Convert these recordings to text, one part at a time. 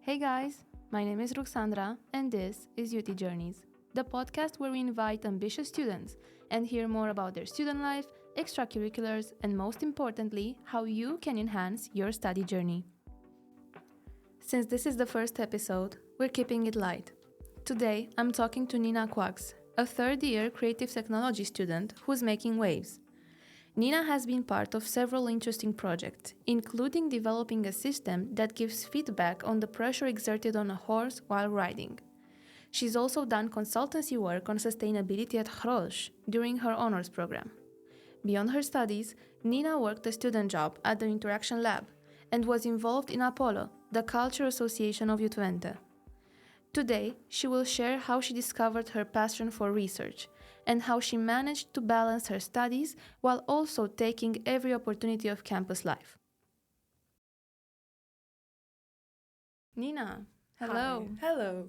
Hey guys, my name is Ruxandra and this is UT Journeys, the podcast where we invite ambitious students and hear more about their student life, extracurriculars, and most importantly, how you can enhance your study journey. Since this is the first episode, we're keeping it light. Today, I'm talking to Nina Kwaks, a third-year creative technology student who's making waves. Nina has been part of several interesting projects, including developing a system that gives feedback on the pressure exerted on a horse while riding. She's also done consultancy work on sustainability at Grolsch during her honors program. Beyond her studies, Nina worked a student job at the Interaction Lab and was involved in Apollo, the Culture Association of Twente. Today, she will share how she discovered her passion for research and how she managed to balance her studies while also taking every opportunity of campus life. Nina, hello. Hi. Hello.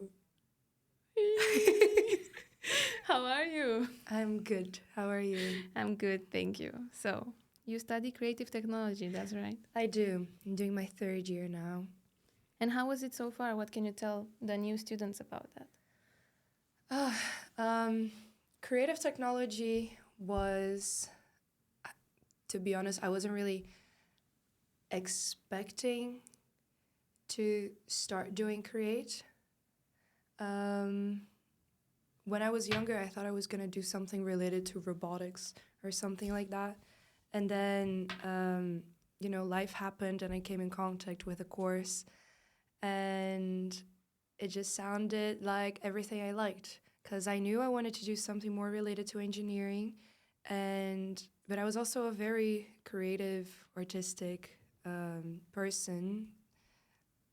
How are you? I'm good. How are you? I'm good, thank you. So, you study creative technology, that's right? I do. I'm doing my third year now. And how was it so far? What can you tell the new students about that? Creative technology was, to be honest, I wasn't really expecting to start doing create. When I was younger, I thought I was going to do something related to robotics or something like that. And then, life happened and I came in contact with a course and it just sounded like everything I liked because I knew I wanted to do something more related to engineering. But I was also a very creative, artistic person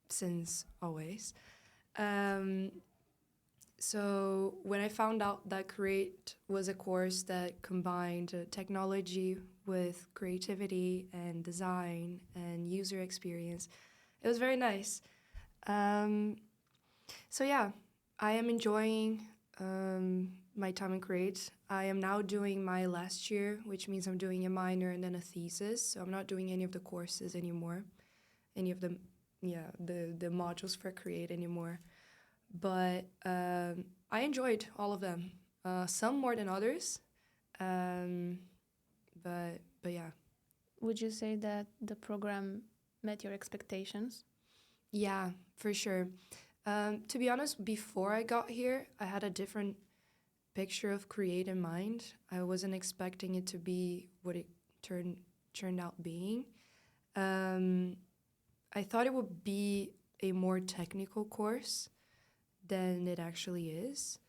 since always. So when I found out that Create was a course that combined technology with creativity and design and user experience, it was very nice. So yeah, I am enjoying my time in Create. I am now doing my last year, which means I'm doing a minor and then a thesis. So I'm not doing any of the courses anymore, any of the modules for Create anymore. But I enjoyed all of them. Some more than others, but yeah. Would you say that the program met your expectations? Yeah, for sure. To be honest, before I got here, I had a different picture of Create in mind. I wasn't expecting it to be what it turned out being. I thought it would be a more technical course than it actually is.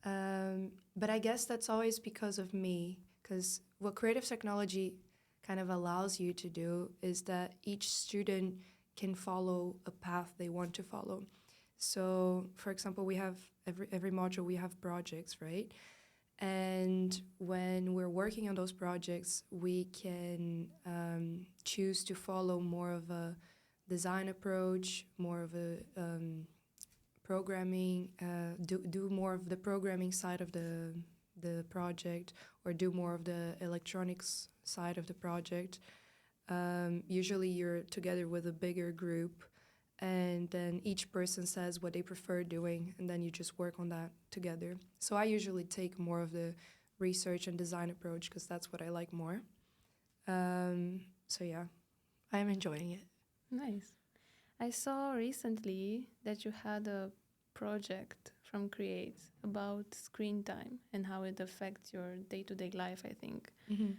But I guess that's always because of me, because what creative technology kind of allows you to do is that each student can follow a path they want to follow. So, for example, we have every module, we have projects, right? And when we're working on those projects, we can choose to follow more of a design approach, more of a programming, do more of the programming side of the project, or do more of the electronics side of the project. Usually you're together with a bigger group, and then each person says what they prefer doing, and then you just work on that together. So I usually take more of the research and design approach because that's what I like more. So yeah, I'm enjoying it. Nice. I saw recently that you had a project from Create about screen time and how it affects your day-to-day life, I think. Mm-hmm.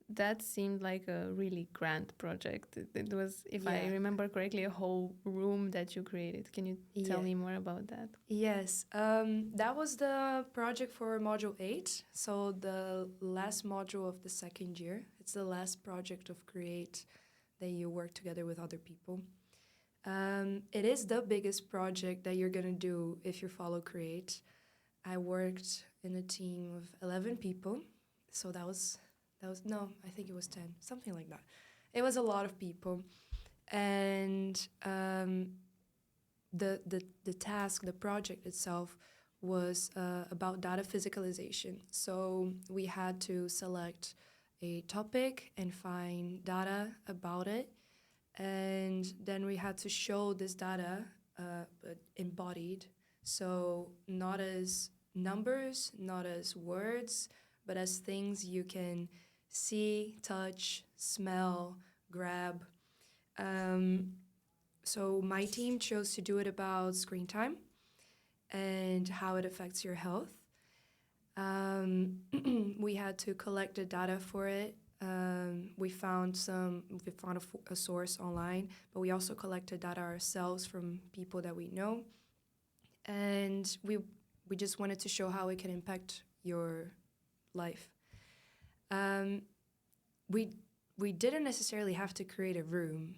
That seemed like a really grand project. It was, if I Yeah. remember correctly, a whole room that you created. Can you tell me more about that? Yes, that was the project for Module 8, so the last module of the second year. It's the last project of Create that you work together with other people. It is the biggest project that you're going to do if you follow Create. I worked in a team of 11 people, so no, I think it was 10, something like that. It was a lot of people, and the task, the project itself, was about data physicalization. So we had to select a topic and find data about it, And then we had to show this data but embodied. So not as numbers, not as words, but as things you can see, touch, smell, grab. So my team chose to do it about screen time and how it affects your health. We had to collect the data for it. We found a source online, but we also collected data ourselves from people that we know, and we just wanted to show how it can impact your life. We didn't necessarily have to create a room.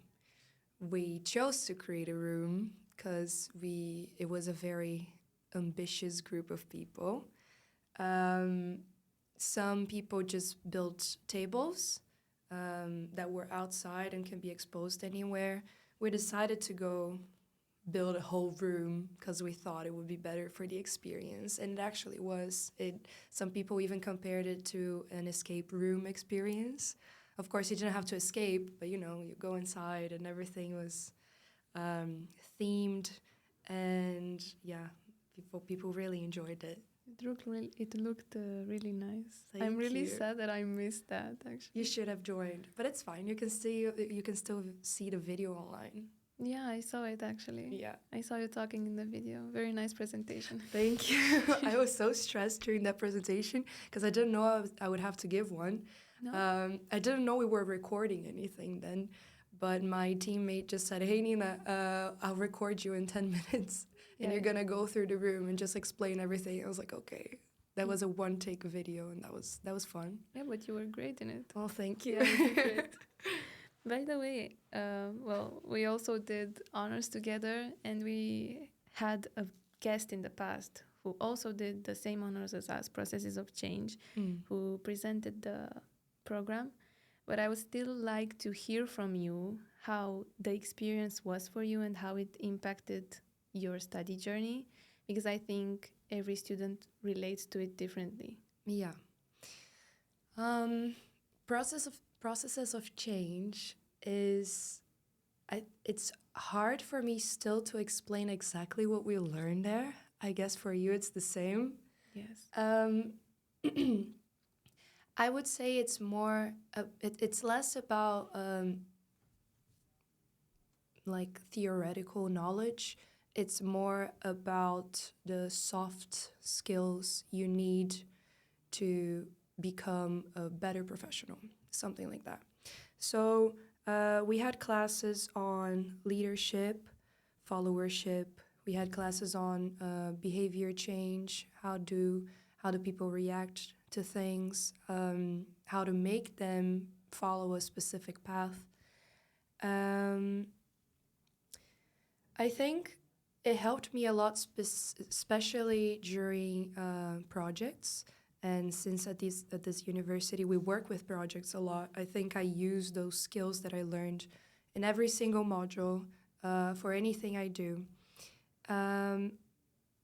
We chose to create a room because it was a very ambitious group of people. Some people just built tables that were outside and can be exposed anywhere. We decided to go build a whole room because we thought it would be better for the experience, and it actually was. Some people even compared it to an escape room experience. Of course, you didn't have to escape, but you go inside and everything was themed, and yeah, people really enjoyed it. It looked really nice. Thank I'm really you. sad that I missed that, actually. You should have joined, but it's fine. You can still see the video online. Yeah, I saw it, actually. Yeah. I saw you talking in the video. Very nice presentation. Thank you. I was so stressed during that presentation because I didn't know I would have to give one. No? I didn't know we were recording anything then, but my teammate just said, "Hey Nina, I'll record you in 10 minutes, and you're gonna go through the room and just explain everything." I was like, "Okay." That was a one-take video, and that was fun. Yeah, but you were great in it. Oh, thank you. Yeah, you did great. By the way, we also did honors together, and we had a guest in the past who also did the same honors as us, Processes of Change, who presented the program. But I would still like to hear from you how the experience was for you and how it impacted your study journey, because I think every student relates to it differently. Yeah. Processes of change it's hard for me still to explain exactly what we learned there. I guess for you it's the same. Yes. I would say it's more. It's less about like theoretical knowledge. It's more about the soft skills you need to become a better professional, something like that. So we had classes on leadership, followership. We had classes on behavior change. How do people react to things? How to make them follow a specific path. I think it helped me a lot, especially during projects. And since at this university we work with projects a lot, I think I use those skills that I learned in every single module for anything I do.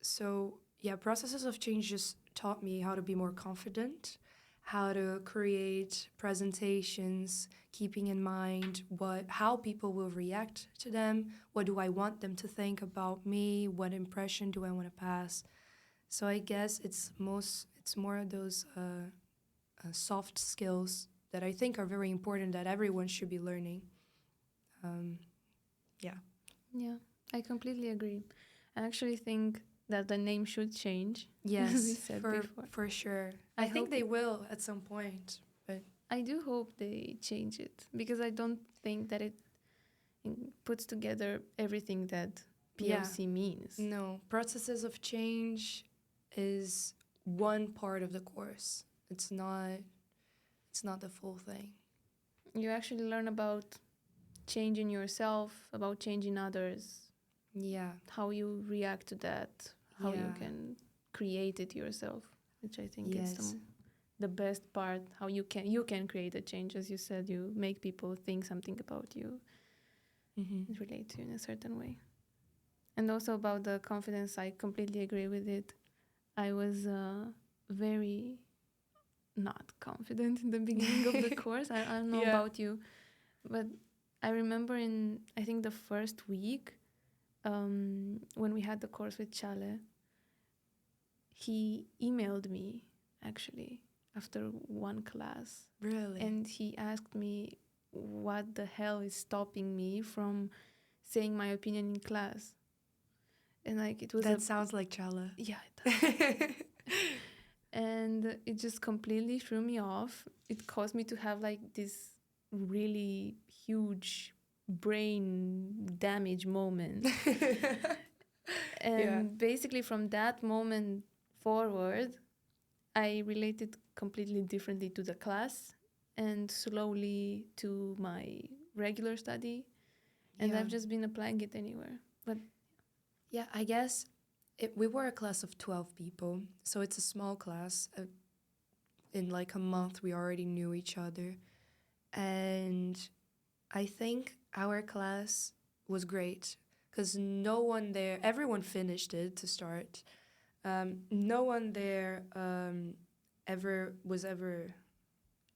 So yeah, processes of change just taught me how to be more confident, how to create presentations, keeping in mind how people will react to them, what do I want them to think about me, what impression do I want to pass. So I guess it's more of those soft skills that I think are very important that everyone should be learning. Yeah. Yeah, I completely agree. I actually think that the name should change. Yes, as we said before. For sure. I I think hope they will at some point. But I do hope they change it, because I don't think that it puts together everything that POC means. No, processes of change is one part of the course. It's not the full thing. You actually learn about changing yourself, about changing others. Yeah. How you react to that, how you can create it yourself, which I think is the best part. How you can create a change, as you said. You make people think something about you, and relate to you in a certain way. And also about the confidence, I completely agree with it. I was very not confident in the beginning of the course. I don't know about you, but I remember I think the first week, when we had the course with Chale, he emailed me actually after one class. Really? And he asked me what the hell is stopping me from saying my opinion in class. And like it was that sounds like Chala. Yeah, it does. And it just completely threw me off. It caused me to have like this really huge brain damage moment. And basically from that moment forward, I related completely differently to the class and slowly to my regular study. And I've just been applying it anywhere. But yeah, I guess we were a class of 12 people, so it's a small class. In like a month, we already knew each other. And I think our class was great because no one there, everyone finished it to start. No one there ever,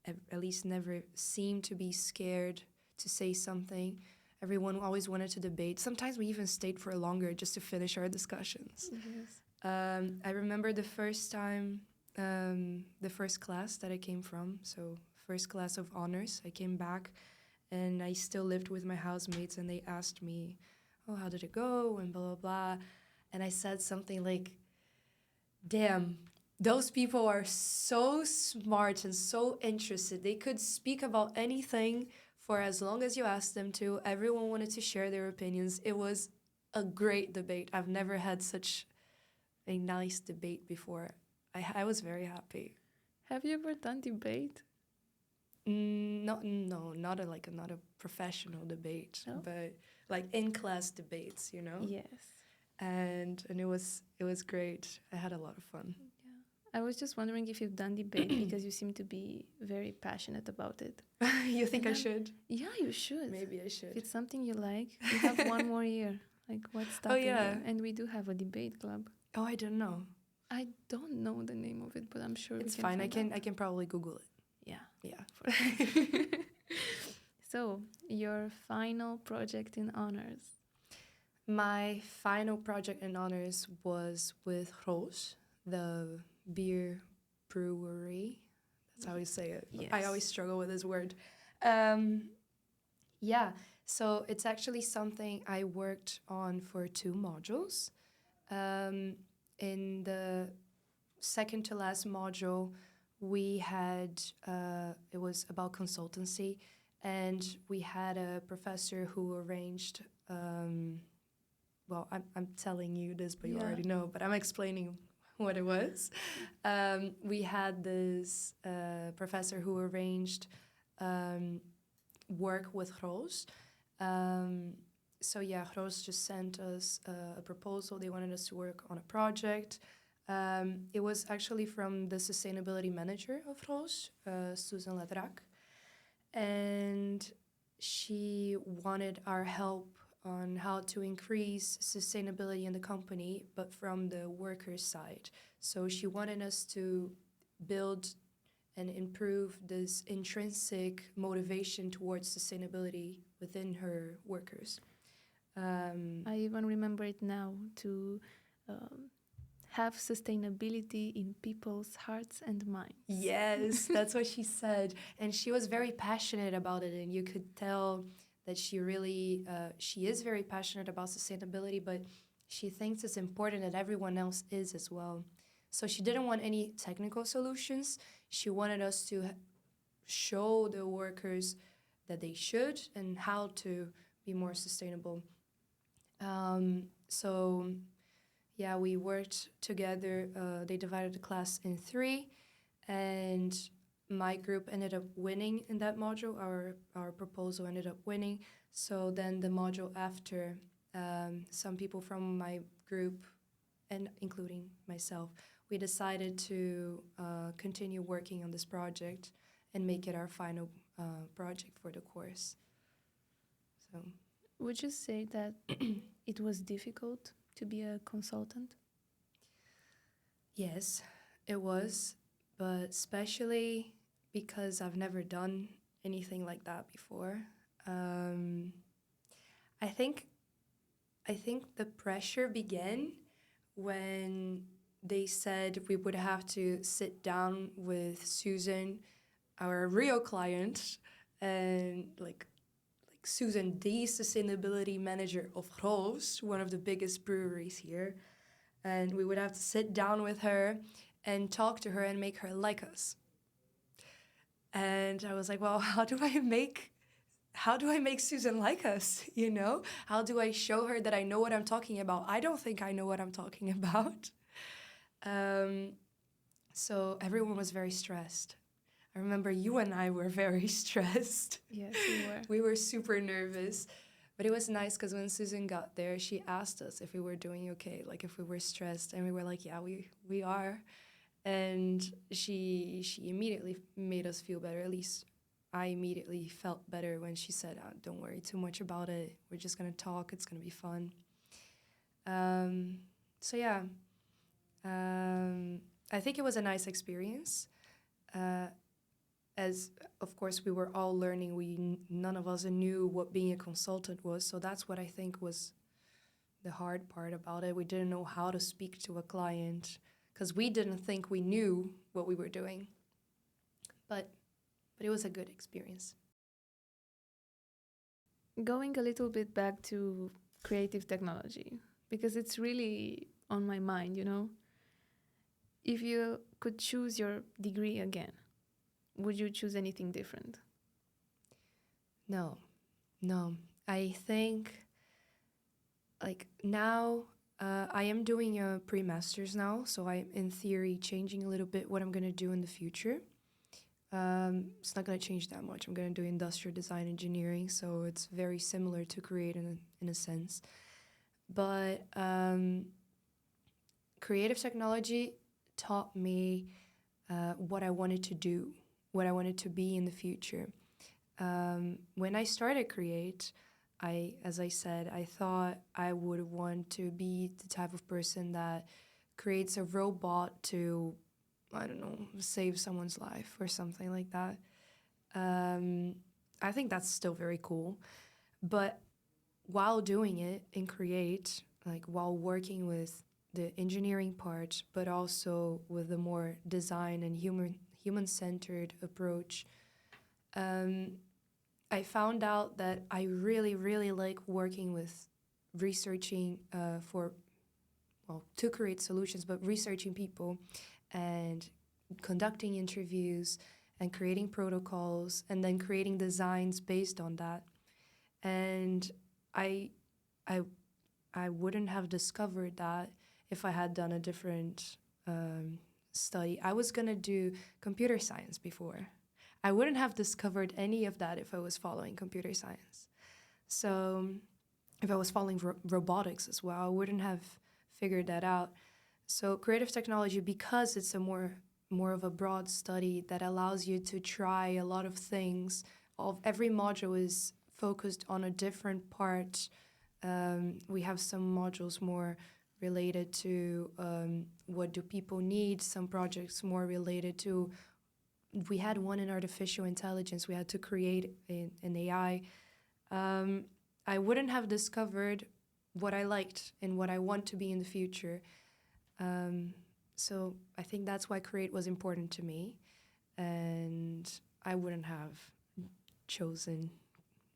at least never seemed to be scared to say something. Everyone always wanted to debate. Sometimes we even stayed for longer just to finish our discussions. yes. I remember the first time, the first class that I came from, so first class of honors, I came back and I still lived with my housemates and they asked me, oh, how did it go? And blah, blah, blah. And I said something like, damn, those people are so smart and so interested. They could speak about anything for as long as you asked them to. Everyone wanted to share their opinions. It was a great debate. I've never had such a nice debate before. I was very happy. Have you ever done debate? No, not a professional debate, No? but like in class debates, you know. Yes. And it was great. I had a lot of fun. I was just wondering if you've done debate because you seem to be very passionate about it. You think I should? Yeah, you should. Maybe I If should. it's something you like, you have one more year. Like, what's stopping you? And we do have a debate club. Oh, I don't know. I don't know the name of it, but I'm sure It's we can fine. find I can probably Google it. Yeah. Yeah. So, your final project in honors. My final project in honors was with Grolsch, the beer brewery. That's how you say it. Yes. I always struggle with this word. Yeah, so it's actually something I worked on for 2 modules. In the second to last module, we had, it was about consultancy, and we had a professor who arranged, well, I'm telling you this, but you already know, but I'm explaining what it was. We had this professor who arranged work with Grolsch. So yeah, Grolsch just sent us a proposal. They wanted us to work on a project. It was actually from the sustainability manager of Grolsch, Susan Ladrak. And she wanted our help on how to increase sustainability in the company, but from the workers' side. So she wanted us to build and improve this intrinsic motivation towards sustainability within her workers. I even remember it now, to have sustainability in people's hearts and minds. Yes, that's what she said. And she was very passionate about it, and you could tell that she really, she is very passionate about sustainability, but she thinks it's important that everyone else is as well. So she didn't want any technical solutions. She wanted us to show the workers that they should and how to be more sustainable. So yeah, we worked together. They divided the class in 3, and my group ended up winning in that module. Our proposal ended up winning. So then the module after, some people from my group, and including myself, we decided to continue working on this project and make it our final project for the course. So, would you say that it was difficult to be a consultant? Yes, it was, but especially because I've never done anything like that before. Um, I think the pressure began when they said we would have to sit down with Susan, our real client, and like Susan, the sustainability manager of Grolsch, one of the biggest breweries here, and we would have to sit down with her and talk to her and make her like us. And I was like, well, how do I make Susan like us? You know, how do I show her that I know what I'm talking about? I don't think I know what I'm talking about. So everyone was very stressed. I remember you and I were very stressed. Yes, we were. We were super nervous. But it was nice because when Susan got there, she asked us if we were doing okay, like if we were stressed. And we were like, yeah, we are. And she immediately made us feel better. At least I immediately felt better when she said, don't worry too much about it. We're just going to talk. It's going to be fun. So yeah, I think it was a nice experience. As of course we were all learning, none of us knew what being a consultant was. So that's what I think was the hard part about it. We didn't know how to speak to a client because we didn't think we knew what we were doing. But it was a good experience. Going a little bit back to creative technology, because it's really on my mind, you know. If you could choose your degree again, would you choose anything different? No. I think, like, now I am doing a pre-master's now, so I'm, in theory, changing a little bit what I'm going to do in the future. It's not going to change that much. I'm going to do industrial design engineering, so it's very similar to create in a sense. But creative technology taught me what I wanted to do, what I wanted to be in the future. When I started Create, as I said, I thought I would want to be the type of person that creates a robot to, I don't know, save someone's life or something like that. I think that's still very cool. But while doing it in Create, like while working with the engineering part, but also with the more design and human-centered approach, I found out that I really, really like working with researching to create solutions, but researching people and conducting interviews and creating protocols and then creating designs based on that. And I wouldn't have discovered that if I had done a different study. I was going to do computer science before. I wouldn't have discovered any of that if I was following computer science. So if I was following robotics as well, I wouldn't have figured that out. So creative technology, because it's a more of a broad study that allows you to try a lot of things, every module is focused on a different part. We have some modules more related to what do people need, some projects more related to, we had one in artificial intelligence, we had to create an AI. I wouldn't have discovered what I liked and what I want to be in the future. So I think that's why Create was important to me, and I wouldn't have chosen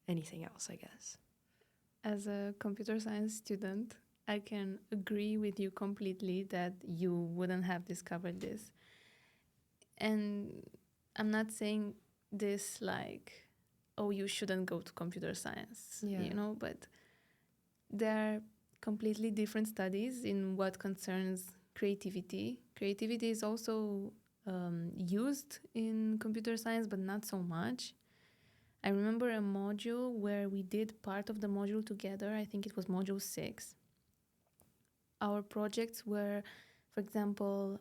anything else, I guess. As a computer science student, I can agree with you completely that you wouldn't have discovered this. And I'm not saying this like, oh, you shouldn't go to computer science, you know, but there are completely different studies in what concerns creativity. Creativity is also used in computer science, but not so much. I remember a module where we did part of the module together. I think it was module 6. Our projects were, for example,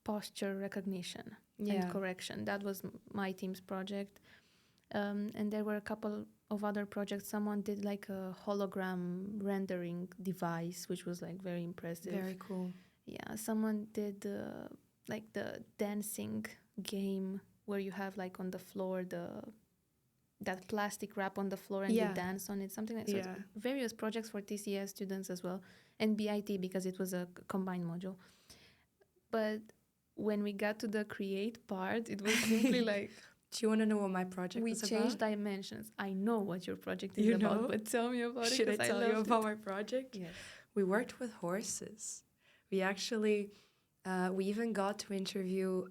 posture recognition and correction. That was my team's project. And there were a couple of other projects. Someone did like a hologram rendering device, which was like very impressive. Very cool. Yeah, someone did like the dancing game where you have like on the floor that plastic wrap on the floor and Yeah. they dance on it, something like that. So Yeah. it's various projects for TCS students as well, and BIT because it was a combined module. But when we got to the create part, it was simply like Do you want to know what my project we was changed about? dimensions. I know what your project is You about, know? but tell me about Should I it. tell you about my project? Yes. We worked with horses. We actually, we even got to interview.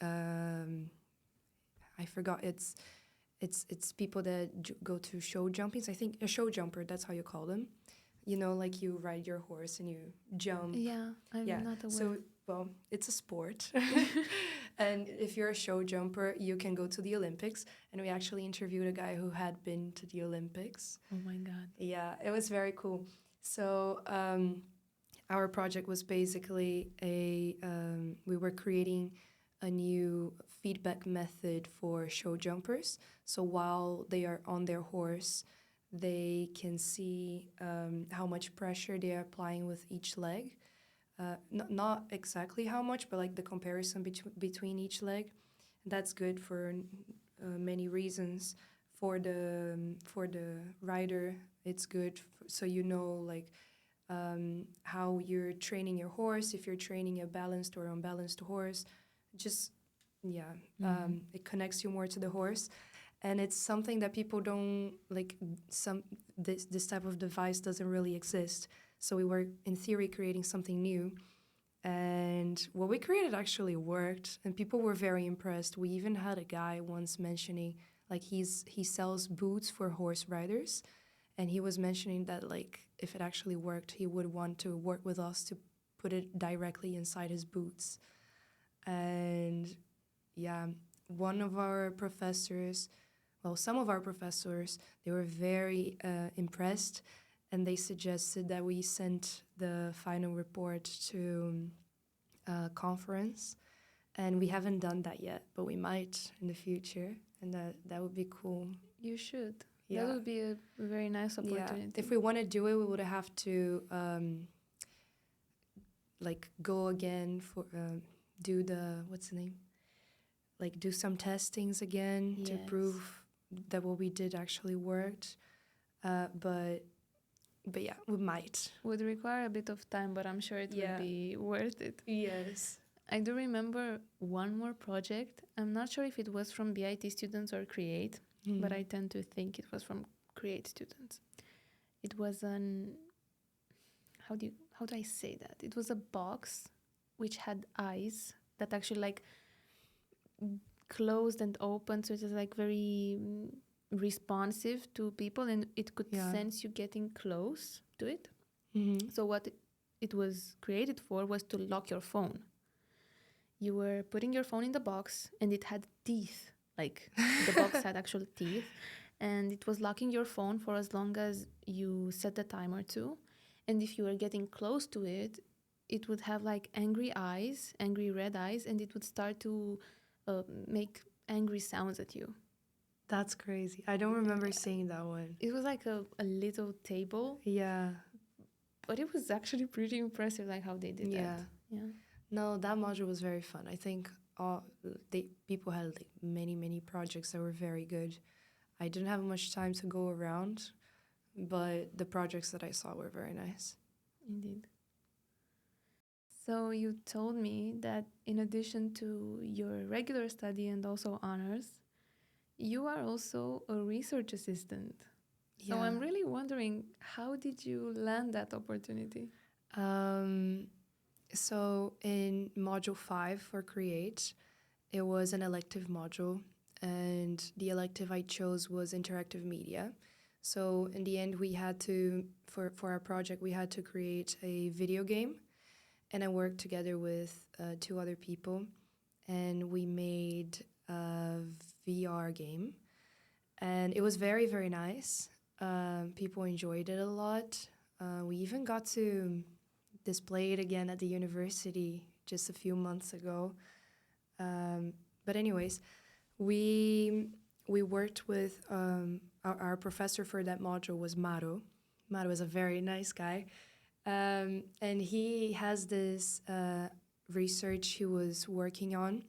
I forgot. It's people that go to show jumpings. I think a show jumper. That's how you call them. You know, like you ride your horse and you jump. Yeah, I'm Yeah. not aware. So, well, it's a sport. And if you're a show jumper, you can go to the Olympics. And we actually interviewed a guy who had been to the Olympics. Oh my God. Yeah, it was very cool. So, our project was basically we were creating a new feedback method for show jumpers. So while they are on their horse, they can see how much pressure they are applying with each leg. Not exactly how much, but like the comparison between each leg. That's good for many reasons. For the rider, it's good so you know like how you're training your horse, if you're training a balanced or unbalanced horse. Just it connects you more to the horse, and it's something that people don't like. This type of device doesn't really exist. So we were in theory creating something new, and what we created actually worked, and people were very impressed. We even had a guy once mentioning like he sells boots for horse riders, and he was mentioning that like if it actually worked, he would want to work with us to put it directly inside his boots. And yeah, one of our professors, well, some of our professors, they were very impressed, and they suggested that we sent the final report to a conference. And we haven't done that yet, but we might in the future, and that would be cool. You should. Yeah. That would be a very nice opportunity. Yeah. If we want to do it, we would have to like go again for do the what's the name? Like do some testings again to Yes. prove that what we did actually worked. But yeah, we might. Would require a bit of time, but I'm sure it Yeah. would be worth it. Yes. I do remember one more project. I'm not sure if it was from BIT students or Create, but I tend to think it was from Create students. It was how do I say that? It was a box which had eyes that actually like closed and opened, so it was like very responsive to people, and it could sense you getting close to it. Mm-hmm. So what it was created for was to lock your phone. You were putting your phone in the box, and it had teeth. Like the box had actual teeth, and it was locking your phone for as long as you set the timer to. And if you were getting close to it, it would have like angry eyes, angry red eyes, and it would start to make angry sounds at you. That's crazy. I don't remember seeing that one. It was like a little table. Yeah. But it was actually pretty impressive, like how they did that. Yeah. No, that module was very fun. I think people had like many projects that were very good. I didn't have much time to go around, but the projects that I saw were very nice. Indeed. So you told me that in addition to your regular study and also honors, you are also a research assistant. So I'm really wondering, how did you land that opportunity? So in module 5 for Create, it was an elective module, and the elective I chose was interactive media. So in the end, we had to, for our project, we had to create a video game, and I worked together with 2 other people, and we made a VR game, and it was very, very nice. People enjoyed it a lot. We even got to display it again at the university just a few months ago. But anyways, we worked with our professor for that module was Maro. Maro is a very nice guy. And he has this research he was working on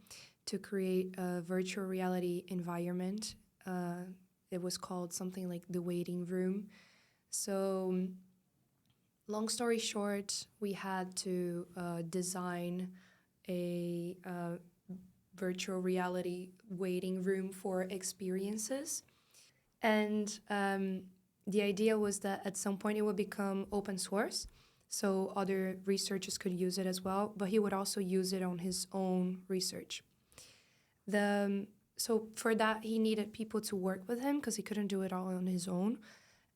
to create a virtual reality environment it was called something like the waiting room. So, long story short, we had to design a virtual reality waiting room for experiences. And the idea was that at some point it would become open source, so other researchers could use it as well, but he would also use it on his own research. So for that, he needed people to work with him because he couldn't do it all on his own.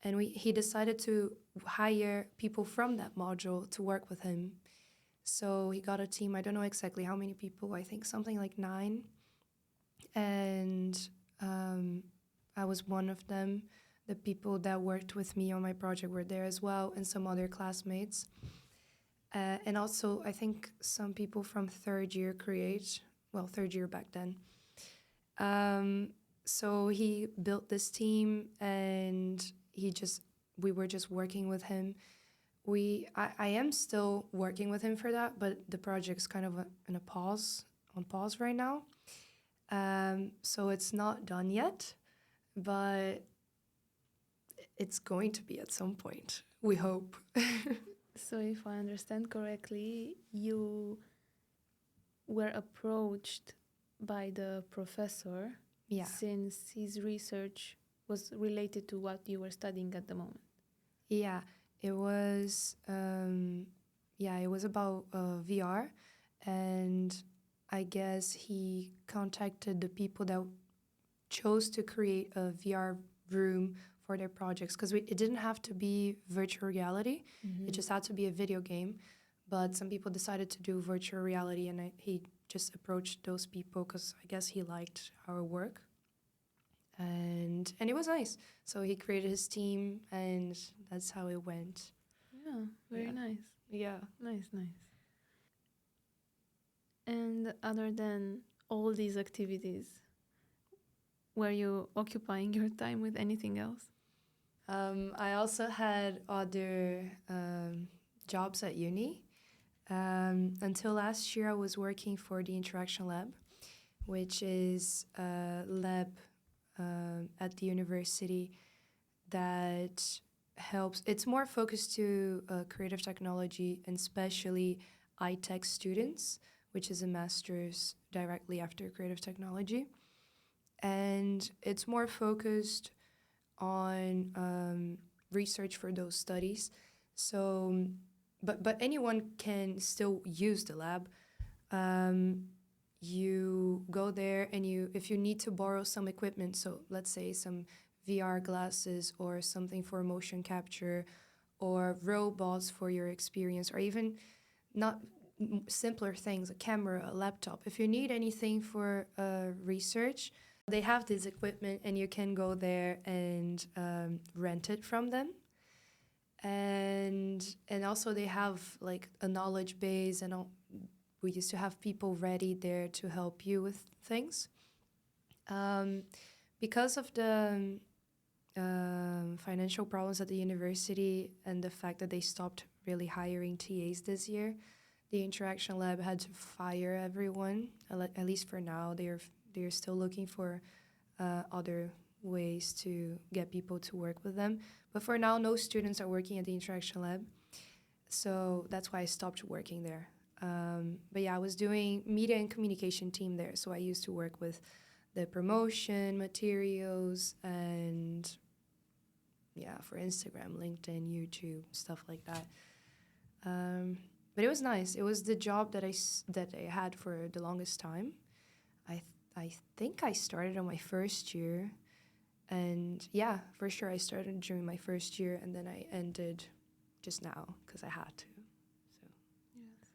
And he decided to hire people from that module to work with him. So he got a team, I don't know exactly how many people, I think something like 9. And I was one of them. The people that worked with me on my project were there as well, and some other classmates. And also, I think some people from third year third year back then. So he built this team, and we were just working with him. I am still working with him for that, but the project's kind of on pause right now. So it's not done yet, but it's going to be at some point, we hope. So if I understand correctly, you were approached by the professor Yeah. since his research was related to what you were studying at the moment. Yeah, it was about VR, and I guess he contacted the people that chose to create a VR room for their projects, because it didn't have to be virtual reality. It just had to be a video game, but some people decided to do virtual reality, and he just approached those people because I guess he liked our work, and it was nice. So he created his team, and that's how it went. Yeah, very nice. Yeah. Nice. And other than all these activities, were you occupying your time with anything else? I also had other jobs at uni. Until last year, I was working for the Interaction Lab, which is a lab at the university that helps. It's more focused to creative technology, and especially iTech students, which is a master's directly after creative technology. And it's more focused on research for those studies. So, but anyone can still use the lab. You go there, and if you need to borrow some equipment, so let's say some VR glasses or something for motion capture, or robots for your experience, or even not simpler things, a camera, a laptop. If you need anything for research, they have this equipment, and you can go there and rent it from them. And also they have like a knowledge base, and we used to have people ready there to help you with things. Because of the financial problems at the university and the fact that they stopped really hiring TAs this year, the Interaction Lab had to fire everyone. At least for now, they're still looking for other ways to get people to work with them. But for now, no students are working at the Interaction Lab, so that's why I stopped working there. But yeah, I was doing media and communication team there, so I used to work with the promotion materials and for Instagram, LinkedIn, YouTube, stuff like that. But it was nice. It was the job that I had for the longest time. I think I started on my first year, and yeah, for sure I started during my first year, and then I ended just now because I had to. So Yes.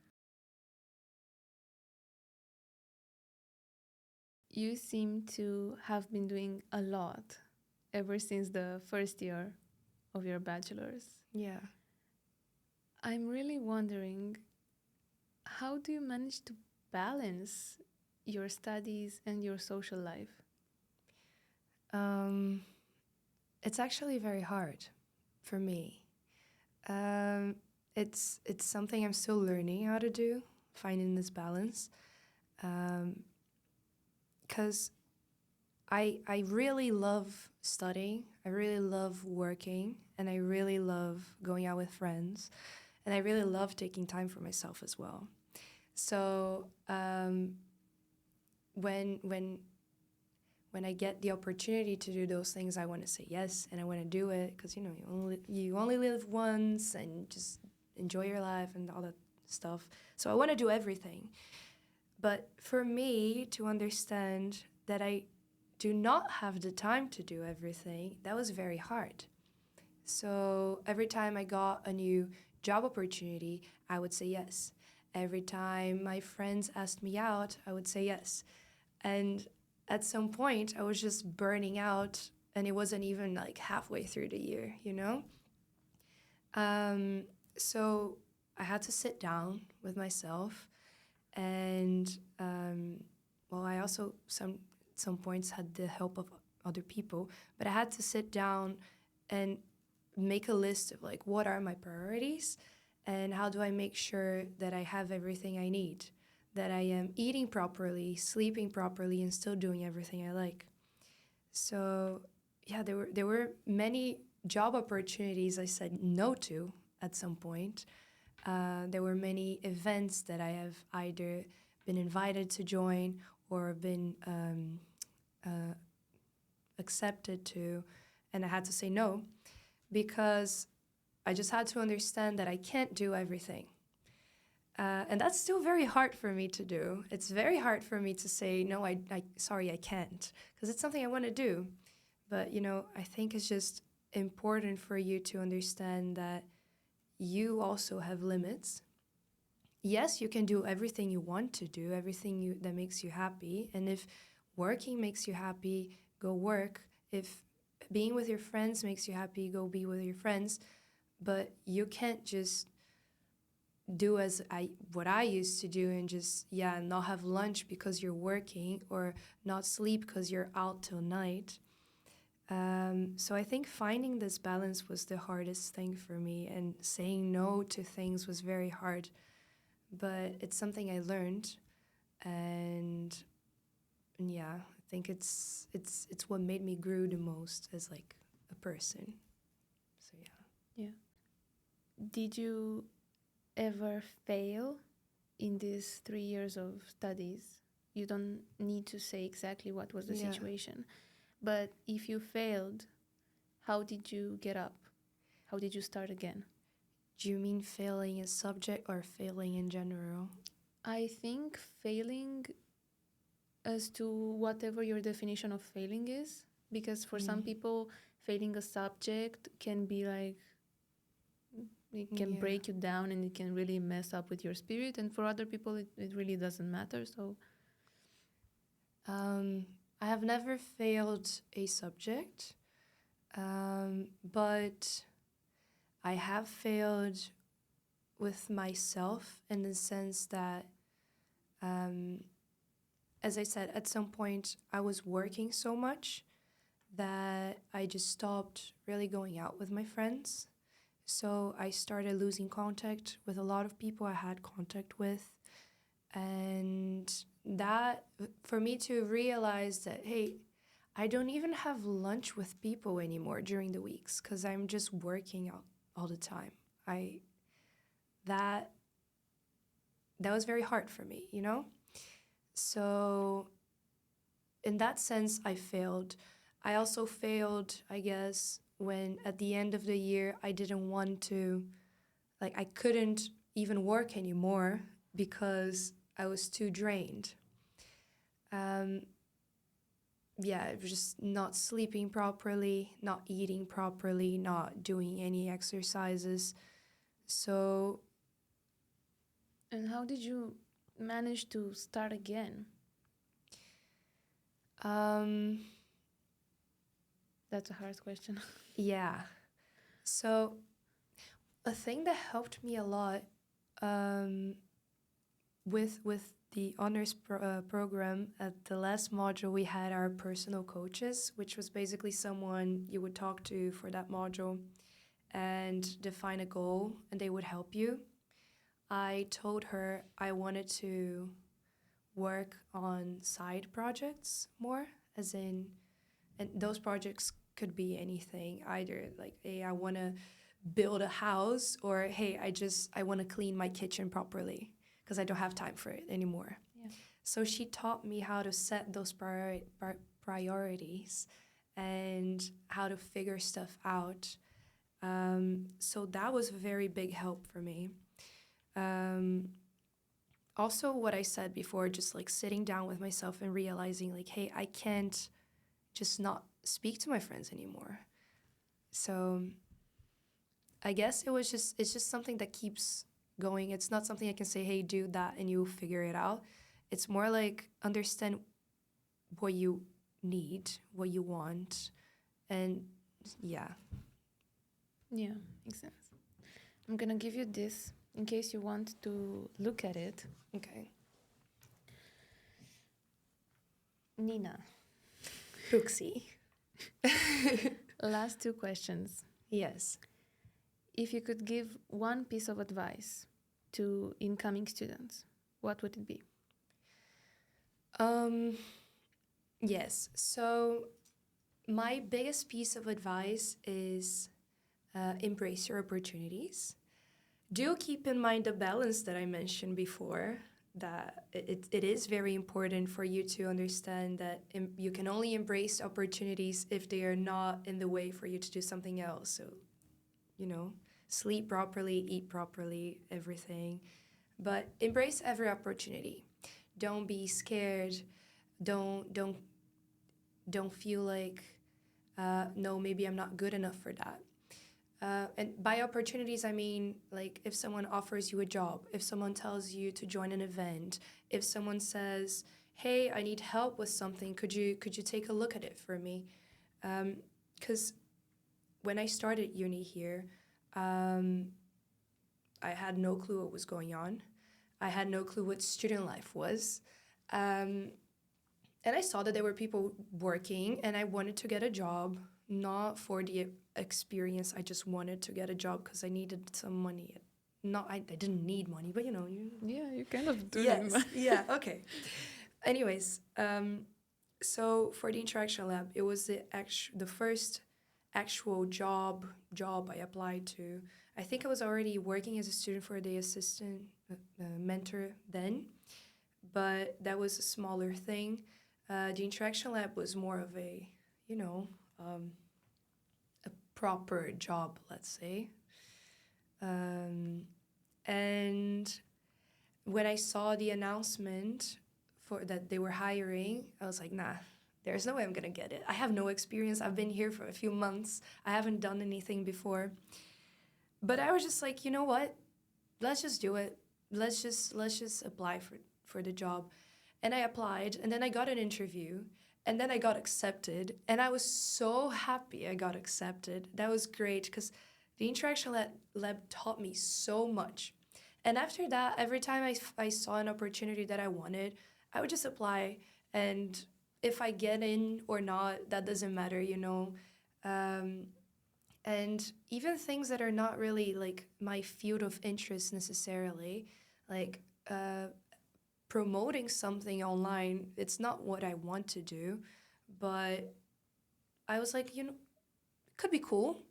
You seem to have been doing a lot ever since the first year of your bachelor's. yeah. I'm really wondering, how do you manage to balance your studies and your social life? It's actually very hard for me. It's something I'm still learning how to do, finding this balance. Because I really love studying. I really love working, and I really love going out with friends, and I really love taking time for myself as well. So when when when I get the opportunity to do those things, I want to say yes, and I want to do it because you only live once, and just enjoy your life and all that stuff. So I want to do everything. But for me to understand that I do not have the time to do everything, that was very hard. So every time I got a new job opportunity, I would say yes. Every time my friends asked me out, I would say yes. And at some point, I was just burning out, and it wasn't even like halfway through the year, you know? So I had to sit down with myself, and I also some points had the help of other people, but I had to sit down and make a list of like what are my priorities, and how do I make sure that I have everything I need, that I am eating properly, sleeping properly, and still doing everything I like. So yeah, there were many job opportunities I said no to at some point. There were many events that I have either been invited to join or been accepted to, and I had to say no because I just had to understand that I can't do everything. And that's still very hard for me to do. It's very hard for me to say, no, sorry, I can't, because it's something I want to do. But, I think it's just important for you to understand that you also have limits. Yes, you can do everything you want to do, everything that makes you happy. And if working makes you happy, go work. If being with your friends makes you happy, go be with your friends. But you can't just do what I used to do and just not have lunch because you're working, or not sleep because you're out till night. So I think finding this balance was the hardest thing for me, and saying no to things was very hard. But it's something I learned, and yeah, I think it's what made me grow the most as like a person. So yeah. Yeah. Did you ever fail in these 3 years of studies? You don't need to say exactly what was the Yeah. situation, but if you failed, how did you get up? How did you start again? Do you mean failing a subject or failing in general? I think failing as to whatever your definition of failing is, because for some people, failing a subject can be like, it can break you down and it can really mess up with your spirit, and for other people it really doesn't matter. So I have never failed a subject, but I have failed with myself in the sense that, as I said, at some point I was working so much that I just stopped really going out with my friends. So I started losing contact with a lot of people I had contact with. And that, for me to realize that, hey, I don't even have lunch with people anymore during the weeks because I'm just working out all the time. That was very hard for me, So in that sense, I failed. I also failed, I guess, when at the end of the year, I didn't want to, I couldn't even work anymore because I was too drained. It was just not sleeping properly, not eating properly, not doing any exercises. So. And how did you manage to start again? That's a hard question. Yeah. So a thing that helped me a lot with the honors program, at the last module we had our personal coaches, which was basically someone you would talk to for that module and define a goal, and they would help you. I told her I wanted to work on side projects more, as in And those projects could be anything, either like, hey, I want to build a house, or hey, I want to clean my kitchen properly because I don't have time for it anymore. Yeah. So she taught me how to set those priorities and how to figure stuff out. So that was a very big help for me. Also, what I said before, just like sitting down with myself and realizing like, hey, I can't just not speak to my friends anymore. So I guess it's just something that keeps going. It's not something I can say, hey, do that and you'll figure it out. It's more like understand what you need, what you want, and yeah. Yeah, makes sense. I'm gonna give you this in case you want to look at it. Okay. Nina, Brooksy. last two questions. Yes. If you could give one piece of advice to incoming students, what would it be? Yes. So my biggest piece of advice is embrace your opportunities. Do keep in mind the balance that I mentioned before, that it is very important for you to understand that you can only embrace opportunities if they are not in the way for you to do something else. So, sleep properly, eat properly, everything. But embrace every opportunity. Don't be scared. Don't feel like, no, maybe I'm not good enough for that. And by opportunities, I mean, like, if someone offers you a job, if someone tells you to join an event, if someone says, hey, I need help with something, could you take a look at it for me? Because when I started uni here, I had no clue what was going on. I had no clue what student life was. And I saw that there were people working, and I wanted to get a job, not for the experience. I just wanted to get a job because I needed some money. I didn't need money, but Yeah, you kind of do. Yes, yeah, okay. Anyways, so for the interaction lab, it was the first actual job I applied to. I think I was already working as a student for the assistant mentor then, but that was a smaller thing. The interaction lab was more of a proper job, let's say. And when I saw the announcement for that they were hiring, I was like, nah, there's no way I'm gonna get it. I have no experience. I've been here for a few months. I haven't done anything before. But I was just like, you know what? Let's just do it. Let's just apply for the job. And I applied, and then I got an interview, and then I got accepted, and I was so happy I got accepted. That was great because the interaction lab taught me so much. And after that, every time I saw an opportunity that I wanted, I would just apply. And if I get in or not, that doesn't matter, And even things that are not really like my field of interest necessarily, like promoting something online, it's not what I want to do, but I was like, it could be cool.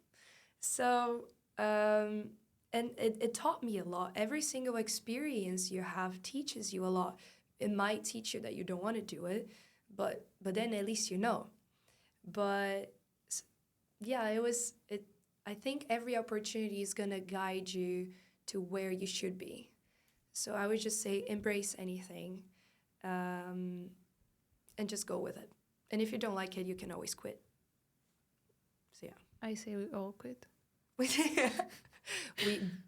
So, and it taught me a lot. Every single experience you have teaches you a lot. It might teach you that you don't want to do it, but then at least you know. But yeah, I think every opportunity is gonna guide you to where you should be. So I would just say embrace anything, and just go with it. And if you don't like it, you can always quit. So yeah. I say we all quit.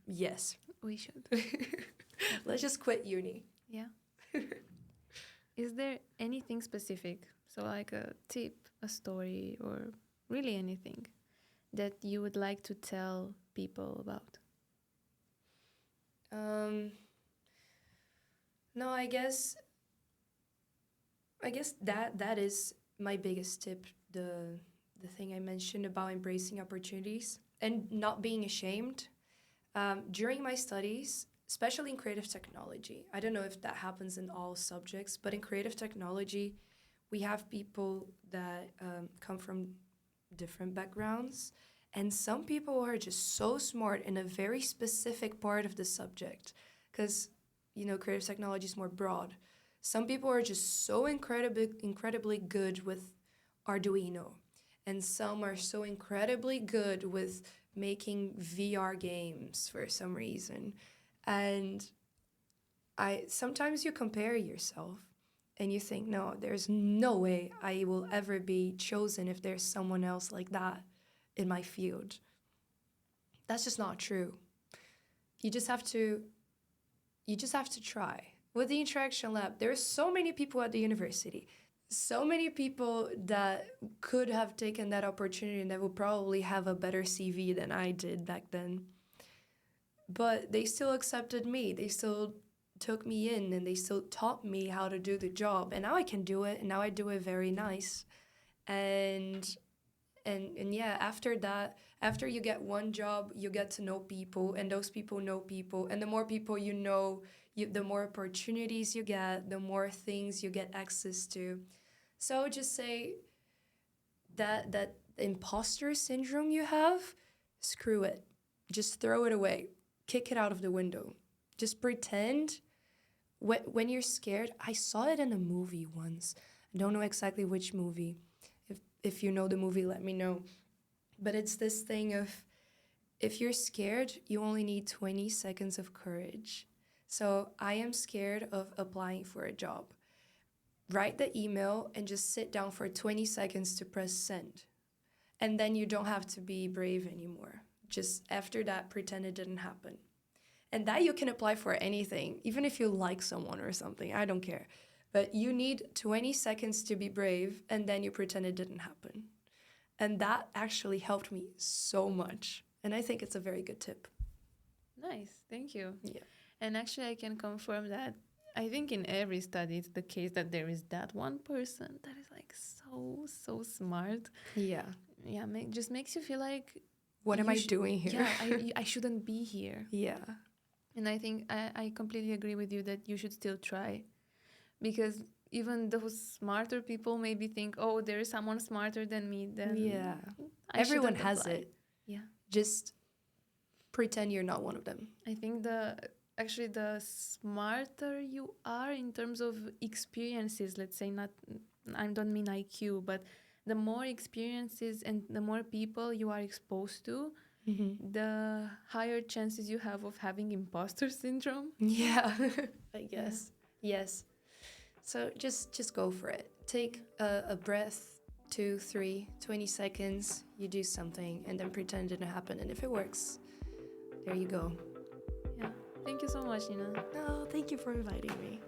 Yes. We should. Let's just quit uni. Yeah. Is there anything specific, so like a tip, a story, or really anything that you would like to tell people about? No, I guess that is my biggest tip, the thing I mentioned about embracing opportunities and not being ashamed. During my studies, especially in creative technology, I don't know if that happens in all subjects, but in creative technology, we have people that come from different backgrounds, and some people are just so smart in a very specific part of the subject, because creative technology is more broad. Some people are just so incredibly good with Arduino, and some are so incredibly good with making VR games for some reason. And sometimes you compare yourself and you think, no, there's no way I will ever be chosen if there's someone else like that in my field. That's just not true. You just have to try. With the Interaction Lab, there are so many people at the university, so many people that could have taken that opportunity and that would probably have a better CV than I did back then. But they still accepted me. They still took me in, and they still taught me how to do the job. And now I can do it, and now I do it very nice. And yeah, after that, after you get one job, you get to know people, and those people know people. And the more people you know, the more opportunities you get, the more things you get access to. So just say that imposter syndrome you have, screw it. Just throw it away. Kick it out of the window. Just pretend when you're scared. I saw it in a movie once. I don't know exactly which movie. If you know the movie, let me know. But it's this thing of, if you're scared, you only need 20 seconds of courage. So I am scared of applying for a job. Write the email and just sit down for 20 seconds to press send. And then you don't have to be brave anymore. Just after that, pretend it didn't happen. And that you can apply for anything, even if you like someone or something, I don't care. But you need 20 seconds to be brave, and then you pretend it didn't happen. And that actually helped me so much. And I think it's a very good tip. Nice, thank you. Yeah. And actually, I can confirm that I think in every study it's the case that there is that one person that is like so smart. Yeah. Yeah, just makes you feel like, what am I doing here? Yeah, I shouldn't be here. Yeah. And I think I completely agree with you that you should still try. Because even those smarter people maybe think, oh, there is someone smarter than me. Then yeah. Everyone has apply. it. Yeah. Just pretend you're not one of them. I think the smarter you are in terms of experiences, let's say, I don't mean IQ, but the more experiences and the more people you are exposed to, the higher chances you have of having imposter syndrome. Yeah, I guess. Yeah. Yes. So just go for it. Take a breath, 2, 3, 20 seconds, you do something, and then pretend it didn't happen. And if it works, there you go. Yeah. Thank you so much, Nina. No, thank you for inviting me.